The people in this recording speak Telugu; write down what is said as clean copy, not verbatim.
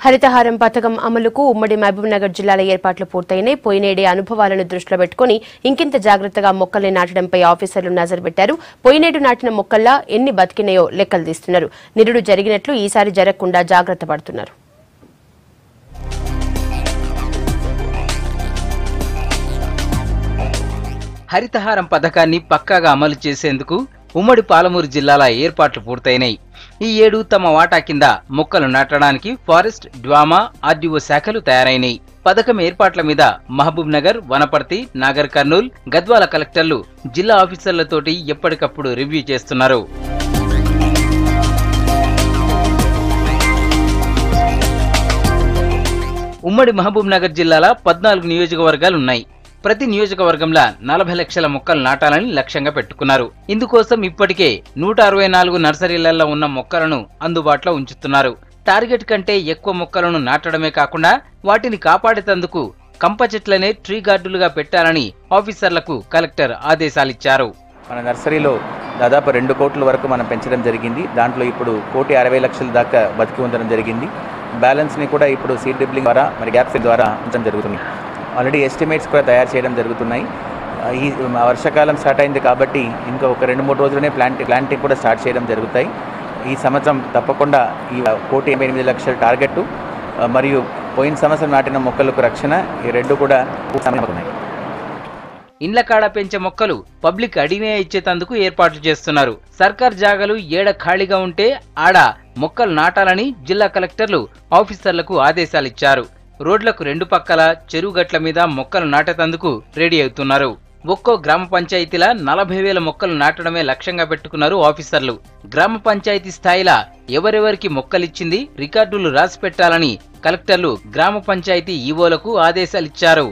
హరితహారం పథకం అమలుకు ఉమ్మడి మహబూబ్నగర్ జిల్లాల ఏర్పాట్లు పూర్తయినాయి. పోయినేడే అనుభవాలను దృష్టిలో పెట్టుకుని ఇంకింత జాగ్రత్తగా మొక్కల్ని నాటడంపై ఆఫీసర్లు నజరు పెట్టారు. పోయినేడు నాటిన మొక్కల్లా ఎన్ని బతికినాయో లెక్కలు తీస్తున్నారు. నిరుడు జరిగినట్లు ఈసారి జరగకుండా జాగ్రత్త పడుతున్నారు. హరితహారం పథకాన్ని పక్కాగా అమలు చేసేందుకు ఉమ్మడి పాలమూరు జిల్లాల ఏర్పాట్లు పూర్తయినాయి. ఈ ఏడు తమ వాటా కింద మొక్కలు నాటడానికి ఫారెస్ట్, డ్వామా, ఆర్డీఓ శాఖలు తయారైనాయి. పథకం ఏర్పాట్ల మీద మహబూబ్నగర్, వనపర్తి, నాగర్ కర్నూల్, గద్వాల కలెక్టర్లు జిల్లా ఆఫీసర్లతోటి ఎప్పటికప్పుడు రివ్యూ చేస్తున్నారు. ఉమ్మడి మహబూబ్నగర్ జిల్లాల 14 నియోజకవర్గాలున్నాయి. ప్రతి నియోజకవర్గంలో 40 లక్షల మొక్కలు నాటాలని లక్ష్యంగా పెట్టుకున్నారు. ఇందుకోసం ఇప్పటికే 164 నర్సరీలలో ఉన్న మొక్కలను అందుబాటులో ఉంచుతున్నారు. టార్గెట్ కంటే ఎక్కువ మొక్కలను నాటడమే కాకుండా వాటిని కాపాడేందుకు కంప చెట్లనే ట్రీ గార్డులుగా పెట్టాలని ఆఫీసర్లకు కలెక్టర్ ఆదేశాలిచ్చారు. మన నర్సరీలో దాదాపు 2 కోట్ల వరకు మనం పెంచడం జరిగింది. దాంట్లో ఇప్పుడు 1,60,00,000 దాకా బతికి ఉండడం జరిగింది. బ్యాలెన్స్ని కూడా ఇప్పుడు సీడ్ డ్రిబ్లింగ్ ద్వారా మరి గ్యాప్స్ ద్వారా ఉంచడం జరుగుతుంది. ఆల్రెడీ ఎస్టిమేట్స్ కూడా తయారు చేయడం జరుగుతున్నాయి. ఈ వర్షాకాలం స్టార్ట్ అయింది కాబట్టి ఇంకా ఒక 2-3 రోజుల్లోనే ప్లాంటింగ్ కూడా స్టార్ట్ చేయడం జరుగుతాయి. ఈ సంవత్సరం తప్పకుండా ఈ 1,88,00,000 టార్గెట్ మరియు పోయిన సంవత్సరం నాటిన మొక్కలకు రక్షణ ఈ రెండు కూడా ఉన్నాయి. ఇండ్ల కాడ పెంచే మొక్కలు పబ్లిక్ అడిగినే ఇచ్చేందుకు ఏర్పాట్లు చేస్తున్నారు. సర్కార్ జాగాలు ఏడ ఖాళీగా ఉంటే ఆడ మొక్కలు నాటాలని జిల్లా కలెక్టర్లు ఆఫీసర్లకు ఆదేశాలిచ్చారు. రోడ్లకు 2 పక్కల చెరువు గట్ల మీద మొక్కలు నాటేందుకు రెడీ అవుతున్నారు. ఒక్కో గ్రామ పంచాయతీల 40,000 మొక్కలు నాటడమే లక్ష్యంగా పెట్టుకున్నారు ఆఫీసర్లు. గ్రామ పంచాయతీ స్థాయిలో ఎవరెవరికి మొక్కలిచ్చింది రికార్డులు రాసి పెట్టాలని కలెక్టర్లు గ్రామ పంచాయతీ ఈవోలకు ఆదేశాలిచ్చారు.